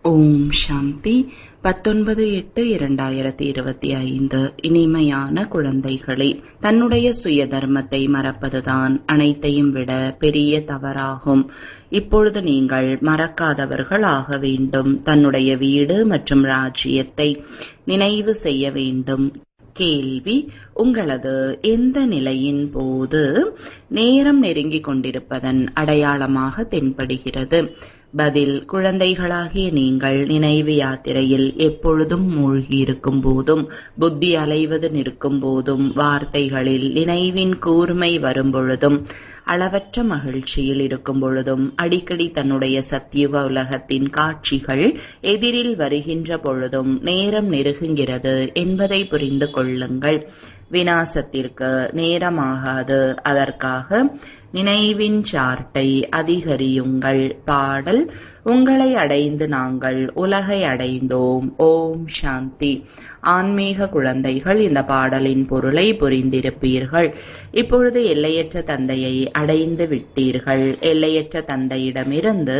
ஓம் சாந்தி 19/8/2025. இனிமையான குழந்தைகளே, தன்னுடைய சுய தர்மத்தை மறப்பதுதான் அனைத்தையும் விட பெரிய தவறாகும். இப்பொழுது நீங்கள் மறக்காதவர்கள் ஆக வேண்டும். தன்னுடைய வீடு மற்றும் ராஜ்யத்தை நினைவு செய்ய வேண்டும். கேள்வி: உங்களது எந்த நிலையின் போது நேரம் நெருங்கிக் கொண்டிருப்பதன் அடையாளமாக தென்படுகிறது? பதில்: குழந்தைகளாகிய நீங்கள் நினைவு யாத்திரையில் எப்பொழுதும் மூழ்கியிருக்கும் போதும், புத்தி அலைவது நிற்கும் போதும், வார்த்தைகளில் நினைவின் கூர்மை வரும்பொழுதும், அளவற்ற மகிழ்ச்சியில் இருக்கும் பொழுதும், அடிக்கடி தன்னுடைய சத்தியுக உலகத்தின் காட்சிகள் எதிரில் வருகின்ற பொழுதும் நேரம் நெருங்குகிறது என்பதை புரிந்து கொள்ளுங்கள். விநாசத்திற்கு நேரமாகாது. அதற்காக நினைவின் சார்ட்டை அதிகரியுங்கள். பாடல்: உங்களை அடைந்து நாங்கள் உலகை அடைந்தோம். ஓம் சாந்தி. ஆன்மீக குழந்தைகள், இந்த பாடலின் பொருளை புரிந்திருப்பீர்கள். இப்பொழுது எல்லையற்ற தந்தையை அடைந்து விட்டீர்கள். எல்லையற்ற தந்தையிடமிருந்து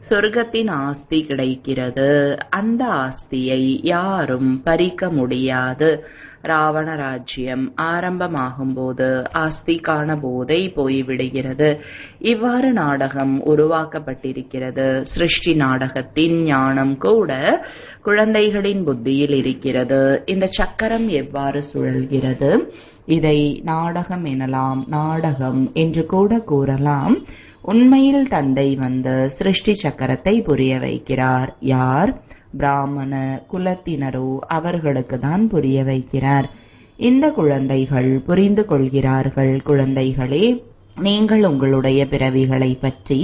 சொர்க்கத்தின் ஆஸ்தி கிடைக்கிறது. அந்த ஆஸ்தியை யாரும் பறிக்க முடியாது. ராவண ராஜ்யம் ஆரம்பமாகும் போது ஆஸ்திக்கான போதை போய்விடுகிறது. இவ்வாறு நாடகம் உருவாக்கப்பட்டிருக்கிறது. சிருஷ்டி நாடகத்தின் ஞானம் கூட குழந்தைகளின் புத்தியில் இருக்கிறது. இந்த சக்கரம் எவ்வாறு சுழல்கிறது? இதை நாடகம் எனலாம், நாடகம் என்று கூட கூறலாம். உண்மையில் தந்தை வந்து சிருஷ்டி சக்கரத்தை புரிய வைக்கிறார். யார்? பிராமண குலத்தினரோ அவர்களுக்கு தான் புரிய வைக்கிறார். இந்த குழந்தைகள் புரிந்து கொள்கிறார்கள். குழந்தைகளே, நீங்கள் உங்களுடைய பிறவிகளை பற்றி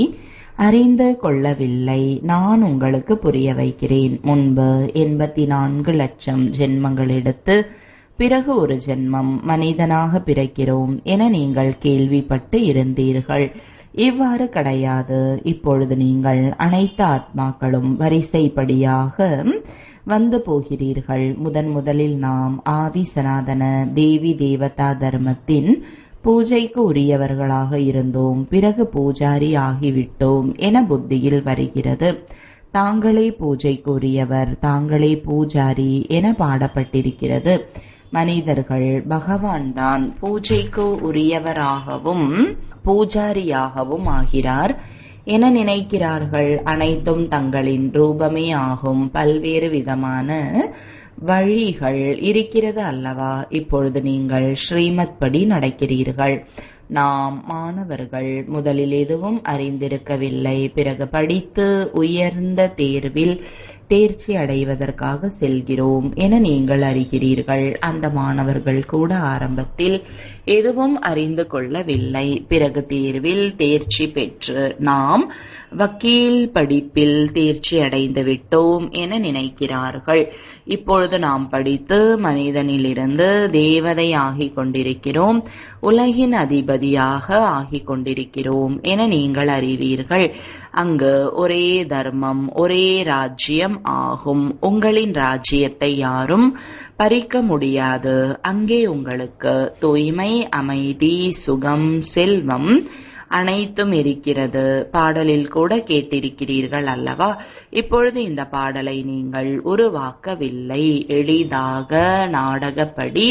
அறிந்து கொள்ளவில்லை. நான் உங்களுக்கு புரிய வைக்கிறேன். முன்பு 84 லட்சம் ஜென்மங்கள் எடுத்து பிறகு ஒரு ஜென்மம் மனிதனாக பிறக்கிறோம் என நீங்கள் கேள்விப்பட்டு இருந்தீர்கள். இவ்வாறு கிடையாது. இப்பொழுது நீங்கள் அனைத்து ஆத்மாக்களும் வரிசைப்படியாக வந்து போகிறீர்கள். முதலில் நாம் ஆதி சனாதன தேவி தேவதா தர்மத்தின் பூஜைக்கு உரியவர்களாக இருந்தோம். பிறகு பூஜாரி ஆகிவிட்டோம் என புத்தியில் வருகிறது. தாங்களே பூஜைக்கு உரியவர், தாங்களே பூஜாரி என பாடப்பட்டிருக்கிறது. மனிதர்கள் பகவான் தான் பூஜைக்கு உரியவராகவும் பூஜாரியாகவும் ஆகிறார் என நினைக்கிறார்கள். அனைத்தும் தங்களின் ரூபமே ஆகும். பல்வேறு விதமான வழிகள் இருக்கிறது அல்லவா? இப்பொழுது நீங்கள் ஸ்ரீமத் படி நடக்கிறீர்கள். நாம் மாணவர்கள் முதலில் எதுவும் அறிந்திருக்கவில்லை. பிறகு படித்து உயர்ந்த தேர்வில் தேர்ச்சி அடைவதற்காக செல்கிறோம் என நீங்கள் அறிகிறீர்கள். அந்த மாணவர்கள் கூட ஆரம்பத்தில் எதுவும் அறிந்து கொள்ளவில்லை. பிறகு தேர்வில் தேர்ச்சி பெற்று நாம் வக்கீல் படிப்பில் தேர்ச்சி அடைந்து விட்டோம் என நினைக்கிறார்கள். இப்பொழுது நாம் படித்து மனிதனிலிருந்து தேவதை ஆகிக் கொண்டிருக்கிறோம், உலகின் அதிபதியாக ஆகிக் கொண்டிருக்கிறோம் என நீங்கள் அறிவீர்கள். அங்கு ஒரே தர்மம், ஒரே ராஜ்யம் ஆகும். உங்களின் ராஜ்யத்தை யாரும் பறிக்க முடியாது. அங்கே உங்களுக்கு தூய்மை, அமைதி, சுகம், செல்வம் அனைத்தும் இருக்கிறது. பாடலில் கூட கேட்டிருக்கிறீர்கள் அல்லவா? இப்பொழுது இந்த பாடலை நீங்கள் உருவாக்கவில்லை. எளிதாக நாடகப்படி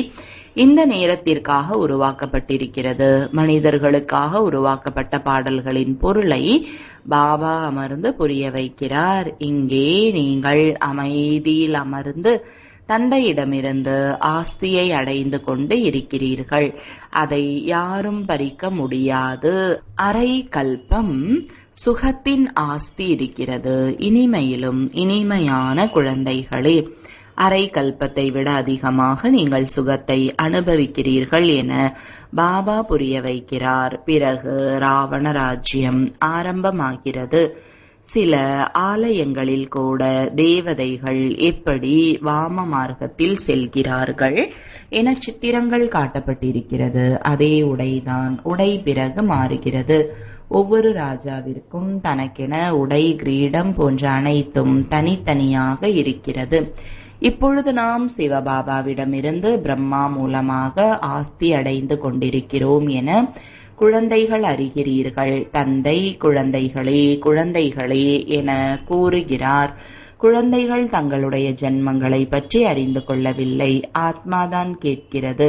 இந்த நேரத்திற்காக உருவாக்கப்பட்டிருக்கிறது. மனிதர்களுக்காக உருவாக்கப்பட்ட பாடல்களின் பொருளை பாபா அமர்ந்து புரிய வைக்கிறார். இங்கே நீங்கள் அமைதியில் அமர்ந்து தந்தையிடமிருந்து ஆஸ்தியை அடைந்து கொண்டு இருக்கிறீர்கள். அதை யாரும் பறிக்க முடியாது. அரை கல்பம் சுகத்தின் ஆஸ்தி இருக்கிறது. இனிமையிலும் இனிமையான குழந்தைகளே, அரை கல்பத்தை விட அதிகமாக நீங்கள் சுகத்தை அனுபவிக்கிறீர்கள் என பாபா புரிய வைக்கிறார். பிறகு ராவண ராஜ்யம் ஆரம்பமாகிறது. சில ஆலயங்களில் கூட தேவதைகள் எப்படி வாம மார்க்கத்தில் செல்கிறார்கள் என சித்திரங்கள் காட்டப்பட்டிருக்கிறது. அதே உடைதான். உடை பிறகு மாறுகிறது. ஒவ்வொரு ராஜாவிற்கும் தனக்கென உடை, கிரீடம் போன்ற அனைத்தும் தனித்தனியாக இருக்கிறது. இப்பொழுது நாம் சிவபாபாவிடமிருந்து பிரம்மா மூலமாக ஆஸ்தி அடைந்து கொண்டிருக்கிறோம் என குழந்தைகள் அறிகிறீர்கள். தந்தை குழந்தைகளே குழந்தைகளே என கூறுகிறார். குழந்தைகள் தங்களுடைய ஜென்மங்களை பற்றி அறிந்து கொள்ளவில்லை. ஆத்மாதான் கேட்கிறது.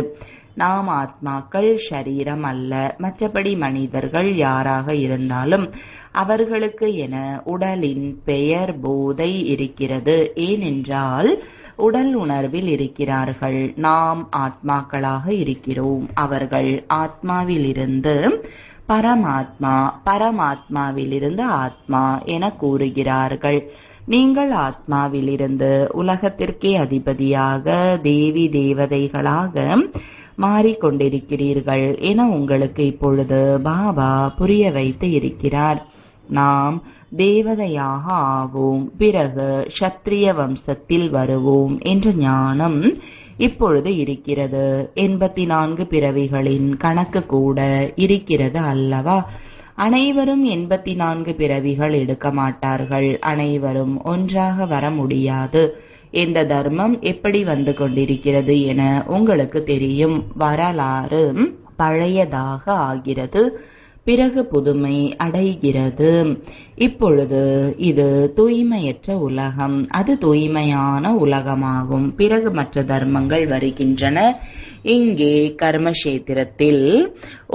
நாம் ஆத்மாக்கள், ஷரீரம் அல்ல. மற்றபடி மனிதர்கள் யாராக இருந்தாலும் அவர்களுக்கு என உடலின் பெயர் போதை இருக்கிறது. ஏனென்றால் உடல் உணர்வில் இருக்கிறார்கள். நாம் ஆத்மாக்களாக இருக்கிறோம். அவர்கள் ஆத்மாவிலிருந்து பரமாத்மா, பரமாத்மாவிலிருந்து ஆத்மா என கூறுகிறார்கள். நீங்கள் ஆத்மாவிலிருந்து உலகத்திற்கே அதிபதியாக, தேவி தேவதைகளாக மாறிக்கொண்டிருக்கிறீர்கள் என உங்களுக்கு இப்பொழுது பாபா புரிய வைத்து இருக்கிறார். நாம் தேவதையாக ஆவோம், பிறகு சத்திரிய வம்சத்தில் வருவோம் என்ற ஞானம் இப்பொழுது இருக்கிறது. 84 பிறவிகளின் கணக்கு கூட இருக்கிறது அல்லவா? அனைவரும் 84 பிறவிகள் எடுக்க மாட்டார்கள். அனைவரும் ஒன்றாக வர முடியாது. இந்த தர்மம் எப்படி வந்து கொண்டிருக்கிறது என உங்களுக்கு தெரியும். வரலாறு பழையதாக ஆகிறது, பிறகு புதுமை அடைகிறது. இப்பொழுது இது தூய்மையற்ற உலகம், அது தூய்மையான உலகமாகும். பிறகு மற்ற தர்மங்கள் வருகின்றன. இங்கே கர்மக்ஷேத்திரத்தில்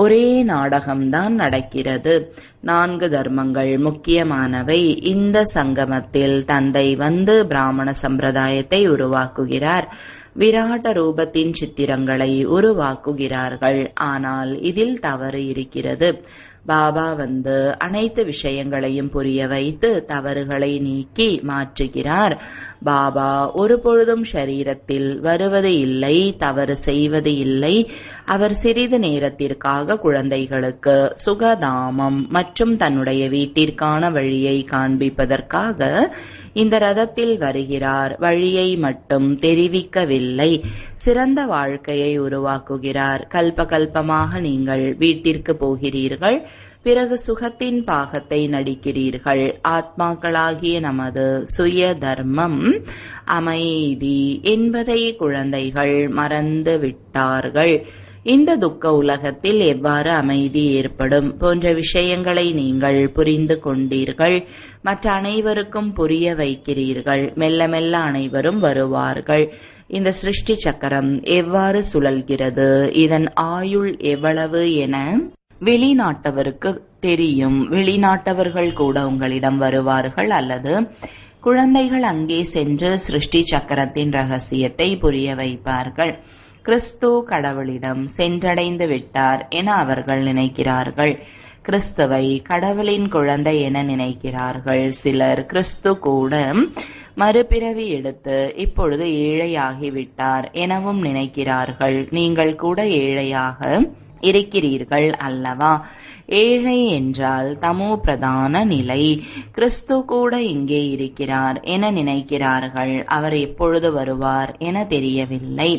ஒரே நாடகம்தான் நடக்கிறது. 4 தர்மங்கள் முக்கியமானவை. இந்த சங்கமத்தில் தந்தை வந்து பிராமண சம்பிரதாயத்தை உருவாக்குகிறார். விராட்ட ரூபத்தின் சித்திரங்களை உருவாக்குகிறார்கள். ஆனால் இதில் தவறு இருக்கிறது. பாபா வந்து அனைத்து விஷயங்களையும் புரிய வைத்து தவறுகளை நீக்கி மாற்றுகிறார். பாபா ஒருபொழுதும் ஷரீரத்தில் வருவது இல்லை, தவறு செய்வது இல்லை. அவர் சிறிது நேரத்திற்காக குழந்தைகளுக்கு சுகதாமம் மற்றும் தன்னுடைய வீட்டிற்கான வழியை காண்பிப்பதற்காக இந்த ரதத்தில் வருகிறார். வழியை மட்டும் தெரிவிக்கவில்லை, சிறந்த வாழ்க்கையை உருவாக்குகிறார். கல்பகல்பமாக நீங்கள் வீட்டிற்கு போகிறீர்கள், பிறகு சுகத்தின் பாகத்தை நடிக்கிறீர்கள். ஆத்மாக்களாகிய நமது சுய தர்மம் அமைதி என்பதை குழந்தைகள் மறந்து விட்டார்கள். இந்த துக்க உலகத்தில் எவ்வாறு அமைதி ஏற்படும் போன்ற விஷயங்களை நீங்கள் புரிந்து கொண்டீர்கள். மற்ற அனைவருக்கும் புரிய வைக்கிறீர்கள். மெல்ல மெல்ல அனைவரும் வருவார்கள். இந்த சிருஷ்டி சக்கரம் எவ்வாறு சுழல்கிறது, இதன் ஆயுள் எவ்வளவு என வெளிநாட்டவருக்கு தெரியும். வெளிநாட்டவர்கள் கூட உங்களிடம் வருவார்கள், அல்லது குழந்தைகள் அங்கே சென்று சிருஷ்டி சக்கரத்தின் ரகசியத்தை புரிய வைப்பார்கள். கிறிஸ்து கடவுளிடம் சென்றடைந்து விட்டார் என அவர்கள் நினைக்கிறார்கள். கிறிஸ்துவை கடவுளின் குழந்தை என நினைக்கிறார்கள். சிலர் கிறிஸ்து கூட மறுபிறவி எடுத்து இப்பொழுது ஏழையாகிவிட்டார் எனவும் நினைக்கிறார்கள். நீங்கள் கூட ஏழையாக இருக்கிறீர்கள் அல்லவா? ஏழை என்றால் தமோ பிரதான நிலை. கிறிஸ்து கூட இங்கே இருக்கிறார் என நினைக்கிறார்கள். அவர் எப்பொழுது வருவார் என தெரியவில்லை.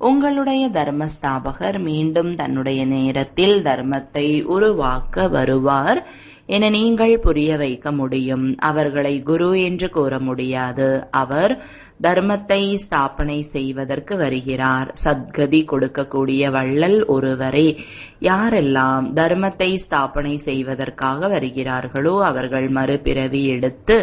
உங்களுடைய தர்மஸ்தாபகர் மீண்டும் தன்னுடைய நேரத்தில் தர்மத்தை உருவாக்க வருவார் என நீங்கள் புரிய வைக்க முடியும். அவர்களை குரு என்று கூற முடியாது. அவர் தர்மத்தை ஸ்தாபனை செய்வதற்கு வருகிறார். சத்கதி கொடுக்கக்கூடிய வள்ளல் ஒருவரே. யாரெல்லாம் தர்மத்தை ஸ்தாபனை செய்வதற்காக வருகிறார்களோ அவர்கள் மறுபிறவி எடுத்து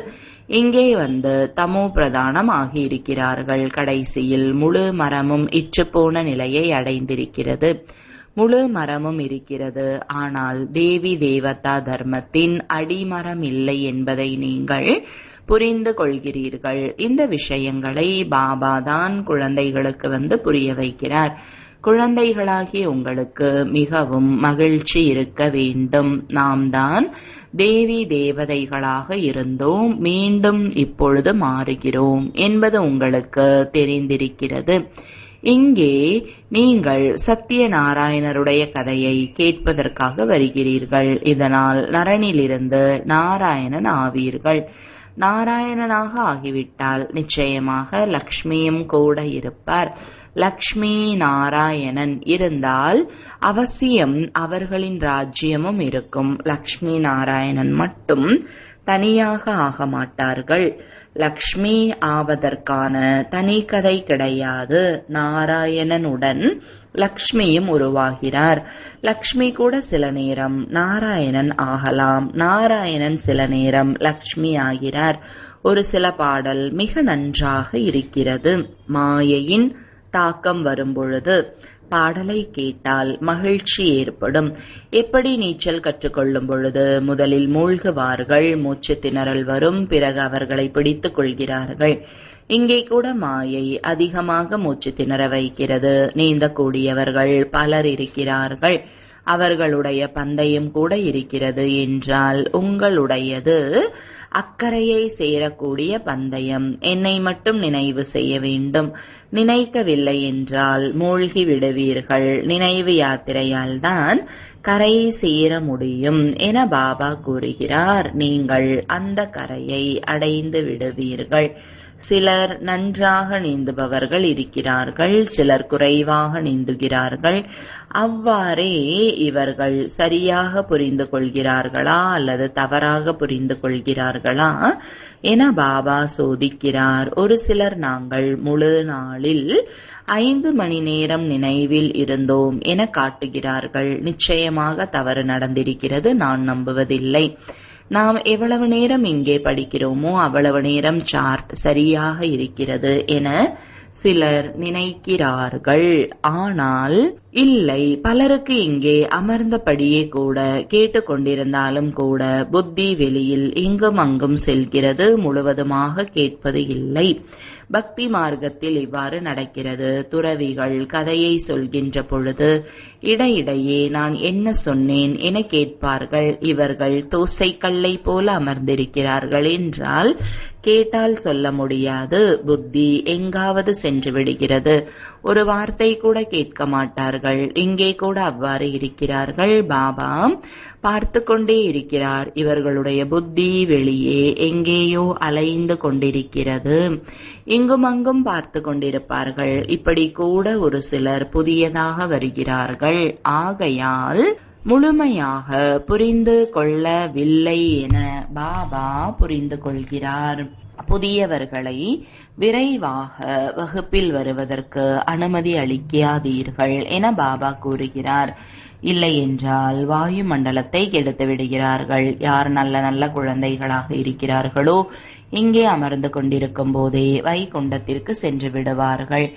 இங்கே வந்து தமோ பிரதானம் ஆகியிருக்கிறார்கள். கடைசியில் முழு மரமும் இற்றுப்போன நிலையை அடைந்திருக்கிறது. முழு மரமும் இருக்கிறது, ஆனால் தேவி தேவதா தர்மத்தின் அடிமரம் இல்லை என்பதை நீங்கள் புரிந்து கொள்கிறீர்கள். இந்த விஷயங்களை பாபா தான் குழந்தைகளுக்கு வந்து புரிய வைக்கிறார். குழந்தைகளாகிய உங்களுக்கு மிகவும் மகிழ்ச்சி இருக்க வேண்டும். நாம் தான் தேவி தேவதைகளாக இருந்தோம், மீண்டும் இப்பொழுது மாறுகிறோம் என்பது உங்களுக்கு தெரிந்திருக்கிறது. இங்கே நீங்கள் சத்யநாராயணருடைய கதையை கேட்பதற்காக வருகிறீர்கள். இதனால் நரனிலிருந்து நாராயணன் ஆவீர்கள். நாராயணனாக ஆகிவிட்டால் நிச்சயமாக லக்ஷ்மியும் கூட இருப்பார். லக்ஷ்மி நாராயணன் இருந்தால் அவசியம் அவர்களின் ராஜ்யமும் இருக்கும். லக்ஷ்மி நாராயணன் மட்டும் தனியாக ஆக மாட்டார்கள். லக்ஷ்மி ஆவதற்கான தனி கதை கிடையாது. நாராயணனுடன் லக்ஷ்மியும் உருவாகிறார். லக்ஷ்மி கூட சில நேரம் நாராயணன் ஆகலாம். நாராயணன் சில நேரம் லக்ஷ்மி ஆகிறார். ஒரு சில பாடல் மிக நன்றாக இருக்கிறது. மாயையின் தாக்கம் வரும்பொழுது பாடலை கேட்டால் மகிழ்ச்சி ஏற்படும். எப்படி நீச்சல் கற்றுக்கொள்ளும் பொழுது முதலில் மூழ்குவார்கள், மூச்சு திணறல் வரும், பிறகு அவர்களை பிடித்துக் கொள்கிறார்கள். இங்கே கூட மாயை அதிகமாக மூச்சு திணற வைக்கிறது. நீந்தக்கூடியவர்கள் பலர் இருக்கிறார்கள், அவர்களுடைய பந்தயம் கூட இருக்கிறது என்றால் உங்களுடையது அக்கறையை சேரக்கூடிய பந்தயம். என்னை மட்டும் நினைவு செய்ய வேண்டும். நினைக்கவில்லை என்றால் மூழ்கி விடுவீர்கள். நினைவு யாத்திரையால் தான் கரை சேர முடியும் என பாபா கூறுகிறார். நீங்கள் அந்த கரையை அடைந்து விடுவீர்கள். சிலர் நன்றாக நீந்துபவர்கள் இருக்கிறார்கள், சிலர் குறைவாக நீந்துகிறார்கள். அவ்வாறே இவர்கள் சரியாக புரிந்து கொள்கிறார்களா அல்லது தவறாக புரிந்து கொள்கிறார்களா என பாபா சோதிக்கிறார். ஒரு சிலர் நாங்கள் முழு நாளில் 5 மணி நேரம் நினைவில் இருந்தோம் என காட்டுகிறார்கள். நிச்சயமாக தவறு நடந்திருக்கிறது, நான் நம்புவதில்லை. நாம் எவ்வளவு நேரம் இங்கே படிக்கிறோமோ அவ்வளவு நேரம் சார்ட் சரியாக இருக்கிறது என சிலர் நினைக்கிறார்கள். ஆனால் இல்லை, பலருக்கு இங்கே அமர்ந்தபடியே கூட கேட்டுக்கொண்டிருந்தாலும் கூட புத்தி வெளியில் இங்கும் அங்கும் செல்கிறது, முழுவதுமாக கேட்பது இல்லை. பக்தி மார்க்கத்தில் இவ்வாறு நடக்கிறது. துறவிகள் கதையை சொல்கின்ற பொழுது இடையிடையே நான் என்ன சொன்னேன் என கேட்பார்கள். இவர்கள் தோசைக்கல்லை போல அமர்ந்திருக்கிறார்கள் என்றால் கேட்டால் சொல்ல முடியாது. புத்தி எங்காவது சென்று விடுகிறது, ஒரு வார்த்தை கூட கேட்க மாட்டார்கள். இங்கே கூட அவ்வாறு இருக்கிறார்கள். பாபா பார்த்து கொண்டே இருக்கிறார். இவர்களுடைய புத்தி வெளியே எங்கேயோ அலைந்து கொண்டிருக்கிறது. இங்கும் அங்கும் பார்த்து கொண்டிருப்பார்கள். இப்படி கூட ஒரு சிலர் புதியதாக வருகிறார்கள். ஆகையால் முழுமையாக புரிந்து கொள்ளவில்லை என பாபா புரிந்து கொள்கிறார். புதியவர்களை விரைவாக வகுப்பில் வருவதற்கு அனுமதி அளிக்காதீர்கள் என பாபா கூறுகிறார். இல்லை என்றால் வாயு மண்டலத்தை கெடுத்து விடுகிறார்கள். யார் நல்ல நல்ல குழந்தைகளாக இருக்கிறார்களோ இங்கே அமர்ந்து கொண்டிருக்கும் போதே வைகுண்டத்திற்கு சென்று விடுவார்கள்.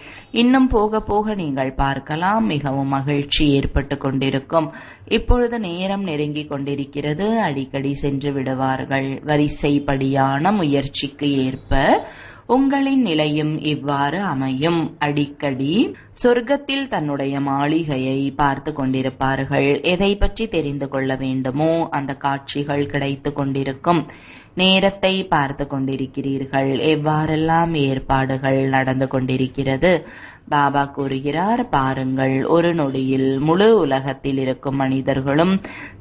இன்னும் போக போக நீங்கள் பார்க்கலாம், மிகவும் மகிழ்ச்சி ஏற்பட்டு கொண்டிருக்கும். இப்பொழுது நேரம் நெருங்கி கொண்டிருக்கிறது, அடிக்கடி சென்று விடுவார்கள். வரிசைப்படியான முயற்சிக்கு ஏற்ப உங்களின் நிலையும் இவ்வாறு அமையும். அடிக்கடி சொர்க்கத்தில் தன்னுடைய மாளிகையை பார்த்து கொண்டிருப்பார்கள். எதை பற்றி தெரிந்து கொள்ள வேண்டுமோ அந்த காட்சிகள் கிடைத்து கொண்டிருக்கும். நேரத்தை பார்த்து கொண்டிருக்கிறீர்கள், எவ்வாறெல்லாம் ஏற்பாடுகள் நடந்து கொண்டிருக்கிறது. பாபா கூறுகிறார், பாருங்கள், ஒரு நொடியில் முழு உலகத்தில் இருக்கும் மனிதர்களும்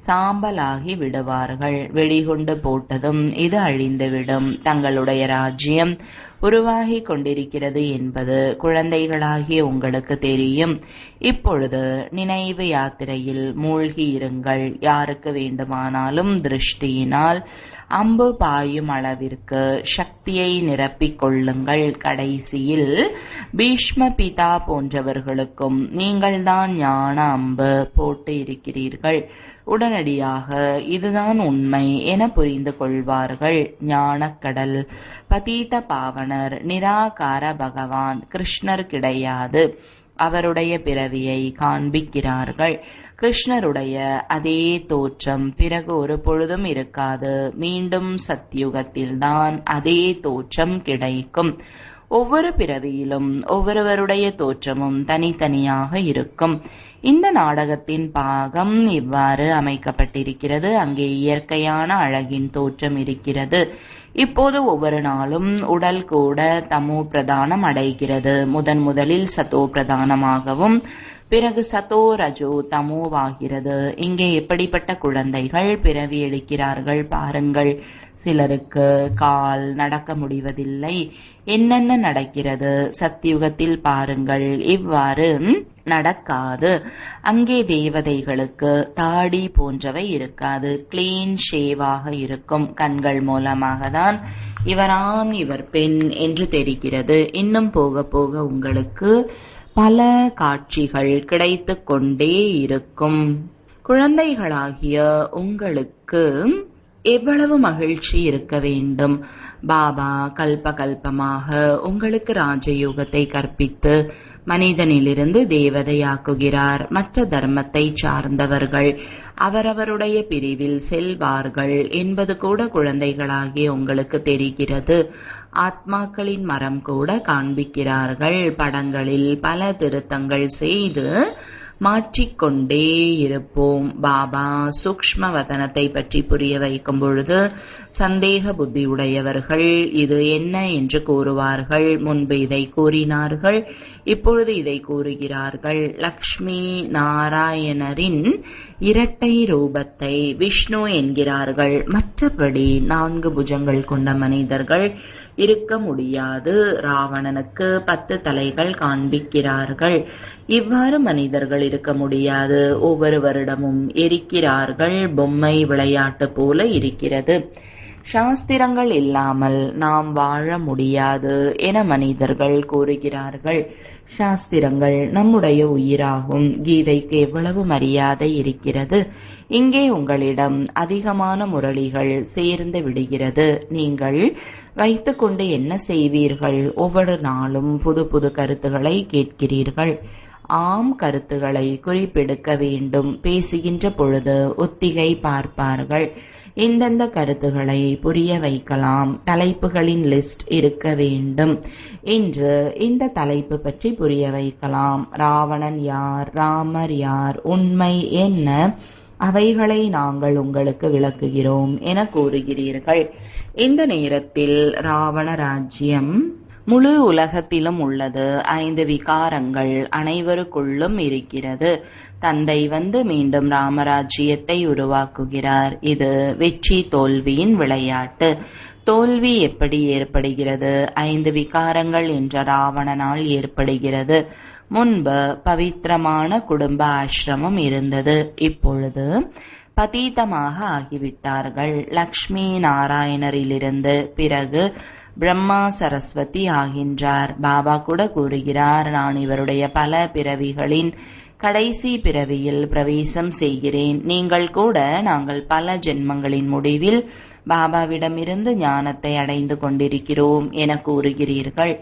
சாம்பலாகி விடுவார்கள். வெடிகுண்டு போட்டதும் இது அழிந்துவிடும். தங்களுடைய ராஜ்யம் உருவாகி கொண்டிருக்கிறது என்பது குழந்தைகளாகிய உங்களுக்கு தெரியும். இப்பொழுது நினைவு யாத்திரையில் மூழ்கி இருங்கள். யாருக்கு வேண்டுமானாலும் திருஷ்டியினால் அம்பு பாயும் அளவிற்கு சக்தியை நிரப்பிக் கொள்ளுங்கள். கடைசியில் பீஷ்ம பிதா போன்றவர்களுக்கும் நீங்கள்தான் ஞான அம்பு போட்டு இருக்கிறீர்கள். உடனடியாக இதுதான் உண்மை என புரிந்து கொள்வார்கள். ஞானக்கடல் பதீத பாவனர் நிராகார பகவான் கிருஷ்ணர் கிடையாது. அவருடைய பிறவியை காண்பிக்கிறார்கள். கிருஷ்ணருடைய அதே தோற்றம் பிறகு ஒரு பொழுதும் இருக்காது. மீண்டும் சத்யுகத்தில்தான் அதே தோற்றம் கிடைக்கும். ஒவ்வொரு பிறவியிலும் ஒவ்வொருவருடைய தோற்றமும் தனித்தனியாக இருக்கும். இந்த நாடகத்தின் பாகம் இவ்வாறு அமைக்கப்பட்டிருக்கிறது. அங்கே இயற்கையான அழகின் தோற்றம் இருக்கிறது. இப்போது ஒவ்வொரு நாளும் உடல் கூட தமோ பிரதானம் அடைகிறது. முதலில் சதோ பிரதானமாகவும் பிறகு சதோ ரஜோ தமோவாகிறது. இங்கே எப்படிப்பட்ட குழந்தைகள் பிறவி எடுக்கிறார்கள் பாருங்கள். சிலருக்கு கால் நடக்க முடிவதில்லை. என்னென்ன நடக்கிறது சத்தியுகத்தில் பாருங்கள். இவ்வாறு நடக்காது. அங்கே தேவதைகளுக்கு தாடி போன்றவை இருக்காது. கிளீன் ஷேவாக இருக்கும். கண்கள் மூலமாக தான் இவரான் இவர் பெண் என்று தெரிகிறது. இன்னும் போக போக உங்களுக்கு பல காட்சிகள் கிடைத்து கொண்டே இருக்கும். குழந்தைகளாகிய உங்களுக்கு எவ்வளவு மகிழ்ச்சி இருக்க வேண்டும். பாபா கல்பகல்பமாக உங்களுக்கு ராஜயோகத்தை கற்பித்து மனிதனிலிருந்து தேவதையாக்குகிறார். மற்ற தர்மத்தை சார்ந்தவர்கள் அவரவருடைய பிரிவில் செல்வார்கள் என்பது கூட குழந்தைகளாகிய உங்களுக்கு தெரிகிறது. ஆத்மாக்களின் மரம் கூட காண்பிக்கிறார்கள். படங்களில் பல திருத்தங்கள் செய்து மாற்றிக்கொண்டே இருப்போம். பாபா சூக்ஷ்ம வதனத்தை பற்றி புரிய வைக்கும் பொழுது சந்தேக புத்தியுடையவர்கள் இது என்ன என்று கூறுவார்கள். முன்பு இதை கூறினார்கள், இப்பொழுது இதை கூறுகிறார்கள். லக்ஷ்மி நாராயணரின் இரட்டை ரூபத்தை விஷ்ணு என்கிறார்கள். மற்றபடி 4 புஜங்கள் கொண்ட மனிதர்கள் இருக்க முடியாது. ராவணனுக்கு 10 தலைகள் காண்பிக்கிறார்கள். இவ்வாறு மனிதர்கள் இருக்க முடியாது. ஒவ்வொரு வருடமும் எரிக்கிறார்கள். பொம்மை விளையாட்டு போல இருக்கிறது. சாஸ்திரங்கள் இல்லாமல் நாம் வாழ முடியாது என மனிதர்கள் கூறுகிறார்கள். சாஸ்திரங்கள் நம்முடைய உயிராகும். கீதைக்கு எவ்வளவு மரியாதை இருக்கிறது. இங்கே உங்களிடம் அதிகமான முரளிகள் சேர்ந்து விடுகிறது. நீங்கள் வைத்துக்கொண்டு என்ன செய்வீர்கள்? ஒவ்வொரு நாளும் புது புது கருத்துக்களை கேட்கிறீர்கள். ஆம், கருத்துக்களை குறிப்பெடுக்க வேண்டும். பேசுகின்ற பொழுது ஒத்திகை பார்ப்பார்கள். இந்தந்த கருத்துக்களை புரிய வைக்கலாம். தலைப்புகளின் லிஸ்ட் இருக்க வேண்டும். இன்று இந்த தலைப்பு பற்றி புரிய வைக்கலாம். ராவணன் யார், ராமர் யார், உண்மை என்ன, அவைகளை நாங்கள் உங்களுக்கு விளக்குகிறோம் என கூறுகிறீர்கள். இந்த நேரத்தில் ராவண ராஜ்யம் முழு உலகத்திலும் உள்ளது. 5 விகாரங்கள் அனைவருக்குள்ளும் இருக்கிறது. தந்தை வந்து மீண்டும் ராமராஜ்யத்தை உருவாக்குகிறார். இது வெற்றி தோல்வியின் விளையாட்டு. தோல்வி எப்படி ஏற்படுகிறது? 5 விகாரங்கள் என்ற ராவணனால் ஏற்படுகிறது. முன்பு பவித்திரமான குடும்ப ஆசிரமம் இருந்தது. இப்பொழுது பதீதமாக ஆகிவிட்டார்கள். லக்ஷ்மி நாராயணரிலிருந்து பிறகு பிரம்மா சரஸ்வதி ஆகின்றார். பாபா கூட கூறுகிறார், நான் இவருடைய பல பிறவிகளின் கடைசி பிறவியில் பிரவேசம் செய்கிறேன். நீங்கள் கூட நாங்கள் பல ஜென்மங்களின் முடிவில் பாபாவிடமிருந்து ஞானத்தை அடைந்து கொண்டிருக்கிறோம் என கூறுகிறீர்கள்.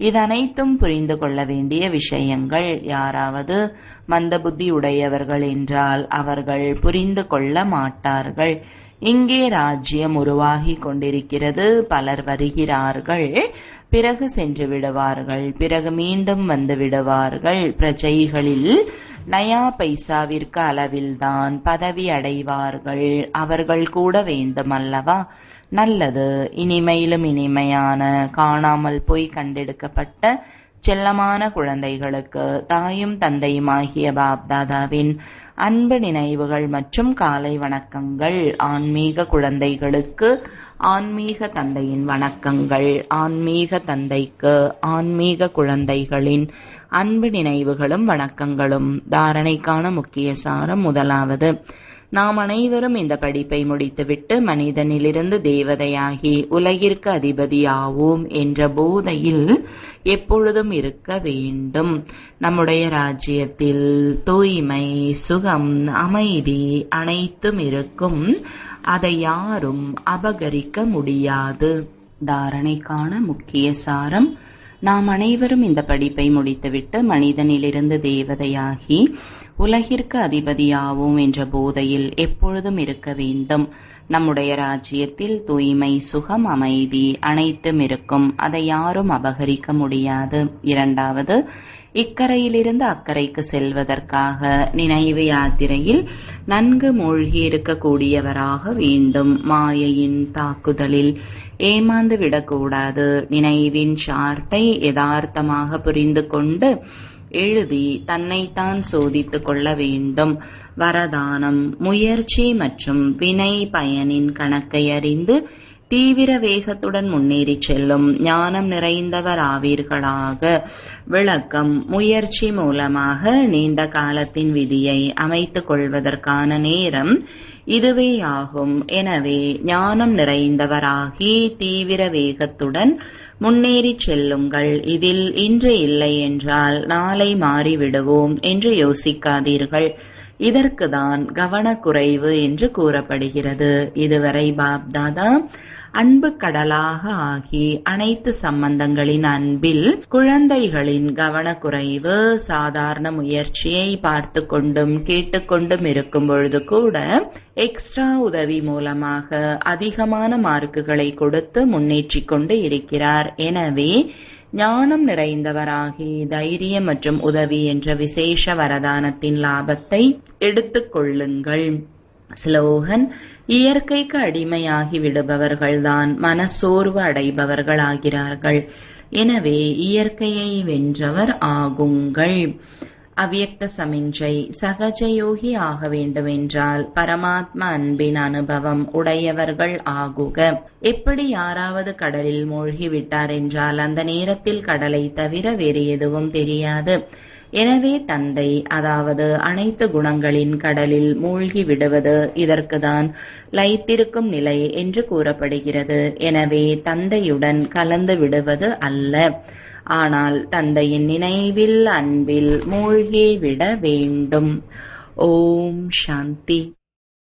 இதனைத்தும் புரிந்து கொள்ள வேண்டிய விஷயங்கள். யாராவது மந்த புத்தி உடையவர்கள் என்றால் அவர்கள் புரிந்து கொள்ள மாட்டார்கள். இங்கே ராஜ்யம் உருவாகி கொண்டிருக்கிறது. பலர் வருகிறார்கள், பிறகு சென்று விடுவார்கள், பிறகு மீண்டும் வந்து விடுவார்கள். பிரஜைகளில் நயா பைசாவிற்கு அளவில்தான் பதவி அடைவார்கள். அவர்கள் கூட வேண்டுமல்லவா? நல்லது. இனிமையிலும் இனிமையான காணாமல் போய் கண்டெடுக்கப்பட்ட செல்லமான குழந்தைகளுக்கு தாயும் தந்தையுமாகிய பாப்தாதாவின் அன்பு நினைவுகள் மற்றும் காலை வணக்கங்கள். ஆன்மீக குழந்தைகளுக்கு ஆன்மீக தந்தையின் வணக்கங்கள். ஆன்மீக தந்தைக்கு ஆன்மீக குழந்தைகளின் அன்பு நினைவுகளும் வணக்கங்களும். தாரணைக்கான முக்கிய சாரம். முதலாவது, நாம் அனைவரும் இந்த படிப்பை முடித்துவிட்டு மனிதனிலிருந்து தேவதையாகி உலகிற்கு அதிபதியாவோம் என்ற போதையில் எப்பொழுதும் இருக்க வேண்டும். நம்முடைய ராஜ்யத்தில் தூய்மை, சுகம், அமைதி அனைத்தும் இருக்கும். அதை யாரும் அபகரிக்க முடியாது. தாரணைக்கான முக்கிய சாரம். நாம் அனைவரும் இந்த படிப்பை முடித்துவிட்டு மனிதனிலிருந்து தேவதையாகி உலகிற்கு அதிபதியாவோம் என்ற போதையில் எப்பொழுதும் இருக்க வேண்டும். நம்முடைய ராஜ்யத்தில் தூய்மை, சுகம், அமைதி அனைத்தும் இருக்கும். அதை யாரும் அபகரிக்க முடியாது. இரண்டாவது, இக்கரையிலிருந்து அக்கறைக்கு செல்வதற்காக நினைவு யாத்திரையில் நன்கு மூழ்கி இருக்கக்கூடியவராக வேண்டும். மாயையின் தாக்குதலில் ஏமாந்து விடக்கூடாது. நினைவின் சார்ட்டை யதார்த்தமாக புரிந்து கொண்டு எழுதி தன்னைத்தான் சோதித்துக் கொள்ள வேண்டும். வரதானம், முயற்சி மற்றும் வினை பயனின் கணக்கை அறிந்து தீவிர வேகத்துடன் முன்னேறி செல்லும் ஞானம் நிறைந்தவர் ஆவீர்களாக. விளக்கம், முயற்சி மூலமாக நீண்ட காலத்தின் விதியை அமைத்துக் கொள்வதற்கான நேரம் இதுவே ஆகும். எனவே ஞானம் நிறைந்தவராகி தீவிர வேகத்துடன் முன்னேறி செல்லுங்கள். இதில் இன்று இல்லை என்றால் நாளை மாறிவிடுவோம் என்று யோசிக்காதீர்கள். இதற்குதான் கவனக்குறைவு என்று கூறப்படுகிறது. இதுவரை பாப்தாதா அன்பு கடலாக ஆகி அனைத்து சம்பந்தங்களின் அன்பில் குழந்தைகளின் கவனக்குறைவு சாதாரண முயற்சியை பார்த்து கொண்டும் கேட்டுக்கொண்டும் இருக்கும் பொழுது கூட எக்ஸ்ட்ரா உதவி மூலமாக அதிகமான மார்க்குகளை கொடுத்து முன்னேற்றிக் கொண்டு இருக்கிறார். எனவே ஞானம் நிறைந்தவராகி தைரியம் மற்றும் உதவி என்ற விசேஷ வரதானத்தின் லாபத்தை எடுத்துக் கொள்ளுங்கள். ஸ்லோகன்: இயற்கைக்கு அடிமையாகி விடுபவர்கள்தான் மனசோர்வு அடைபவர்கள் ஆகிறார்கள். எனவே இயற்கையை வென்றவர் ஆகுங்கள். அவ்யக்த சமிஞ்சை: சகஜயோகி ஆக வேண்டுமென்றால் பரமாத்மா அன்பின் அனுபவம் உடையவர்கள் ஆகுக. எப்படி யாராவது கடலில் மூழ்கிவிட்டார் என்றால் அந்த நேரத்தில் கடலை தவிர வேறு எதுவும் தெரியாது. எனவே தந்தை, அதாவது அனைத்து குணங்களின் கடலில் மூழ்கி விடுவது இதற்குதான் லயித்திருக்கும் நிலை என்று கூறப்படுகிறது. எனவே தந்தையுடன் கலந்து விடுவது அல்ல, ஆனால் தந்தையின் நினைவில் அன்பில் மூழ்கி விட வேண்டும். ஓம் சாந்தி.